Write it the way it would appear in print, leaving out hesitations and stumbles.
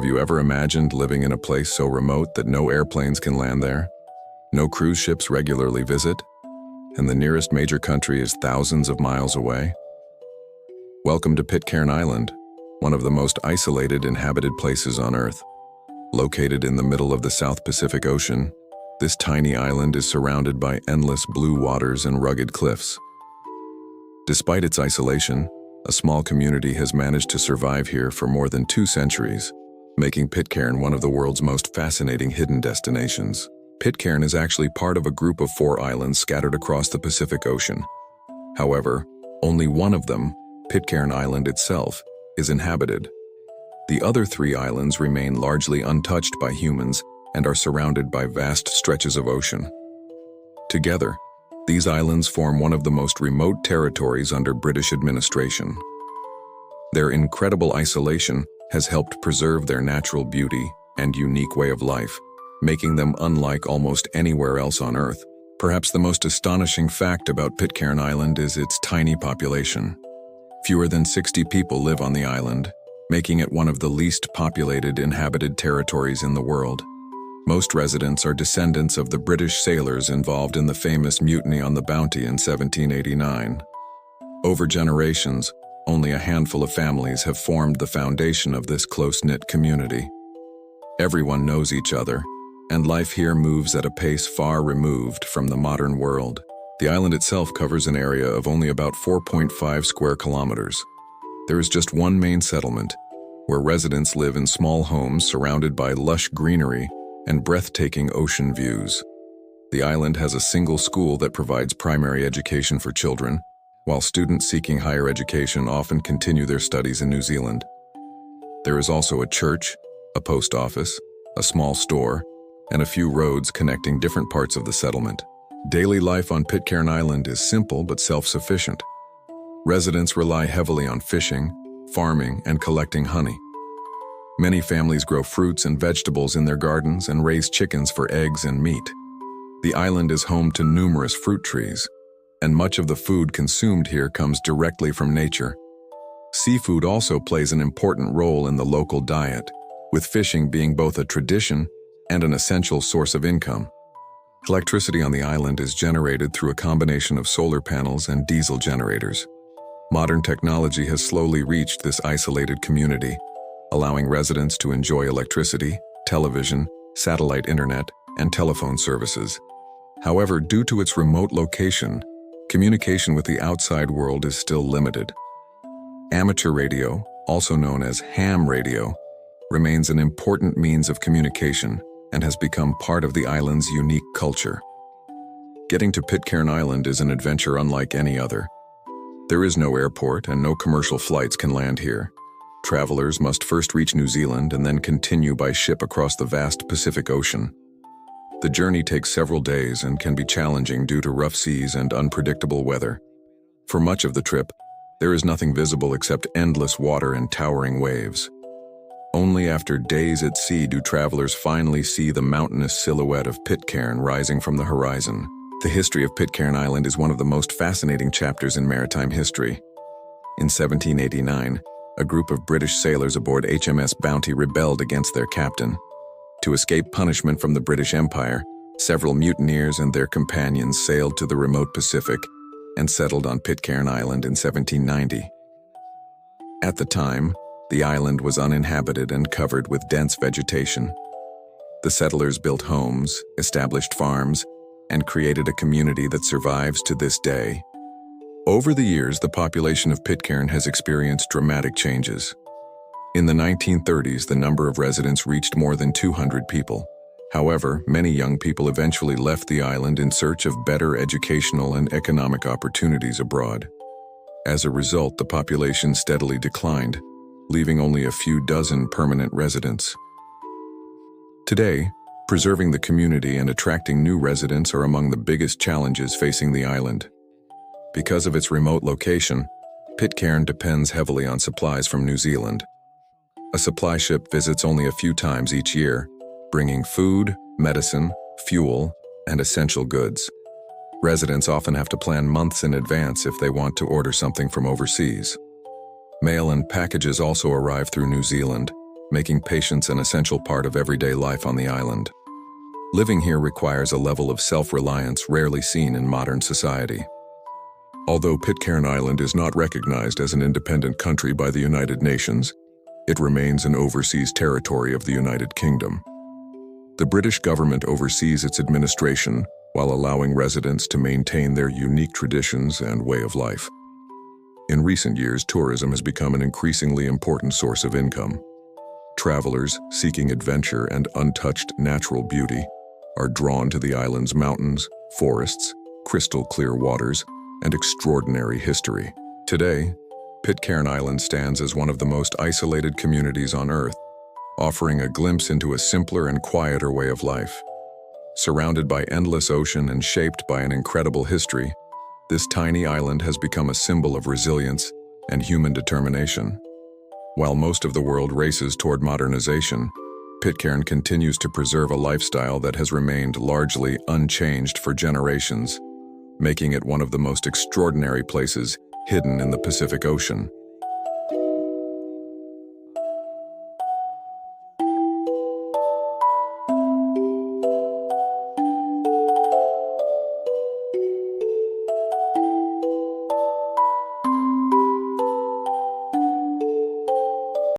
Have you ever imagined living in a place so remote that no airplanes can land there? No cruise ships regularly visit? And the nearest major country is thousands of miles away? Welcome to Pitcairn Island, one of the most isolated inhabited places on Earth. Located in the middle of the South Pacific Ocean, this tiny island is surrounded by endless blue waters and rugged cliffs. Despite its isolation, a small community has managed to survive here for more than 2 centuries, making Pitcairn one of the world's most fascinating hidden destinations. Pitcairn is actually part of a group of 4 islands scattered across the Pacific Ocean. However, only one of them, Pitcairn Island itself, is inhabited. The other 3 islands remain largely untouched by humans and are surrounded by vast stretches of ocean. Together, these islands form one of the most remote territories under British administration. Their incredible isolation has helped preserve their natural beauty and unique way of life, making them unlike almost anywhere else on Earth. Perhaps the most astonishing fact about Pitcairn Island is its tiny population. Fewer than 60 people live on the island, making it one of the least populated inhabited territories in the world. Most residents are descendants of the British sailors involved in the famous Mutiny on the Bounty in 1789. Over generations, only a handful of families have formed the foundation of this close-knit community. Everyone knows each other, and life here moves at a pace far removed from the modern world. The island itself covers an area of only about 4.5 square kilometers. There is just one main settlement, where residents live in small homes surrounded by lush greenery and breathtaking ocean views. The island has a single school that provides primary education for children, while students seeking higher education often continue their studies in New Zealand. There is also a church, a post office, a small store, and a few roads connecting different parts of the settlement. Daily life on Pitcairn Island is simple but self-sufficient. Residents rely heavily on fishing, farming, and collecting honey. Many families grow fruits and vegetables in their gardens and raise chickens for eggs and meat. The island is home to numerous fruit trees, and much of the food consumed here comes directly from nature. Seafood also plays an important role in the local diet, with fishing being both a tradition and an essential source of income. Electricity on the island is generated through a combination of solar panels and diesel generators. Modern technology has slowly reached this isolated community, allowing residents to enjoy electricity, television, satellite internet, and telephone services. However, due to its remote location, communication with the outside world is still limited. Amateur radio, also known as ham radio, remains an important means of communication and has become part of the island's unique culture. Getting to Pitcairn Island is an adventure unlike any other. There is no airport and no commercial flights can land here. Travelers must first reach New Zealand and then continue by ship across the vast Pacific Ocean. The journey takes several days and can be challenging due to rough seas and unpredictable weather. For much of the trip, there is nothing visible except endless water and towering waves. Only after days at sea do travelers finally see the mountainous silhouette of Pitcairn rising from the horizon. The history of Pitcairn Island is one of the most fascinating chapters in maritime history. In 1789, a group of British sailors aboard HMS Bounty rebelled against their captain. To escape punishment from the British Empire, several mutineers and their companions sailed to the remote Pacific and settled on Pitcairn Island in 1790. At the time, the island was uninhabited and covered with dense vegetation. The settlers built homes, established farms, and created a community that survives to this day. Over the years, the population of Pitcairn has experienced dramatic changes. In the 1930s, the number of residents reached more than 200 people. However, many young people eventually left the island in search of better educational and economic opportunities abroad. As a result, the population steadily declined, leaving only a few dozen permanent residents. Today, preserving the community and attracting new residents are among the biggest challenges facing the island. Because of its remote location, Pitcairn depends heavily on supplies from New Zealand. A supply ship visits only a few times each year, bringing food, medicine, fuel, and essential goods. Residents often have to plan months in advance if they want to order something from overseas. Mail and packages also arrive through New Zealand, making patience an essential part of everyday life on the island. Living here requires a level of self-reliance rarely seen in modern society. Although Pitcairn Island is not recognized as an independent country by the United Nations, it remains an overseas territory of the United Kingdom. The British government oversees its administration while allowing residents to maintain their unique traditions and way of life. In recent years, tourism has become an increasingly important source of income. Travelers seeking adventure and untouched natural beauty are drawn to the island's mountains, forests, crystal-clear waters, and extraordinary history. Today, Pitcairn Island stands as one of the most isolated communities on Earth, offering a glimpse into a simpler and quieter way of life. Surrounded by endless ocean and shaped by an incredible history, this tiny island has become a symbol of resilience and human determination. While most of the world races toward modernization, Pitcairn continues to preserve a lifestyle that has remained largely unchanged for generations, making it one of the most extraordinary places hidden in the Pacific Ocean.